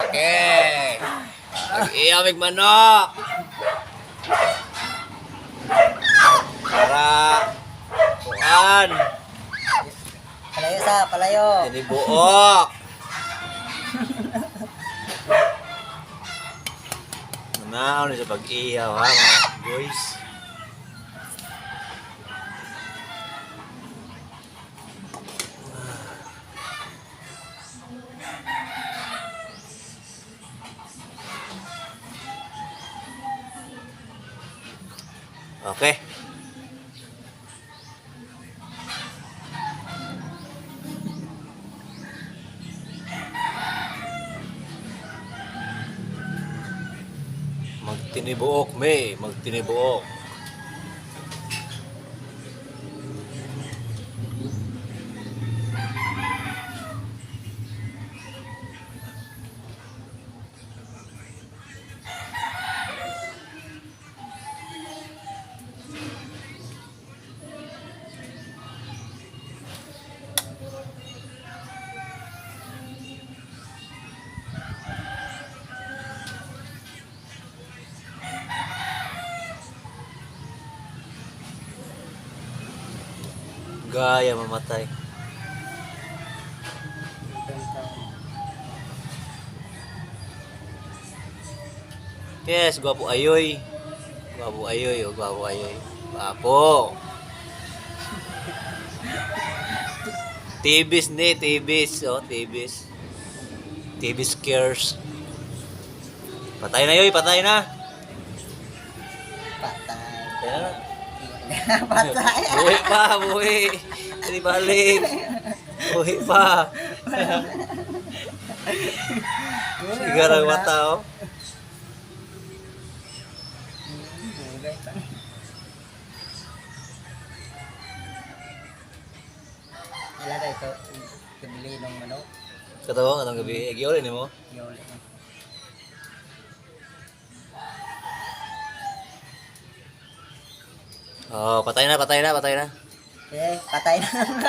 Okay. Mag-iyamig manok. Para kuan. Palayo sa, palayo. Tinibuok. Manaw na sa pag-iyaw ha mga boys. Okay. Magtinibuok, May. Magtinibuok. Gaya mamatay. Yes, gwapo ayoy. Gwapo ayoy, oh, gwapo ayoy. Gwapo. Tibis ni, tibis, oh, tibis. Tibis cares. Patay na yoy, patay na. Patay. Patay na. Patay. Buhi pa, buhi. Hindi balik. Buhi pa. Sigarang mata, oh. Ilan na ito? Kabili ng manok. Katawa, katong gabi. Agi-uli ni mo. Yun. Oh, patay na, patay na, patay na. Eh, patay na.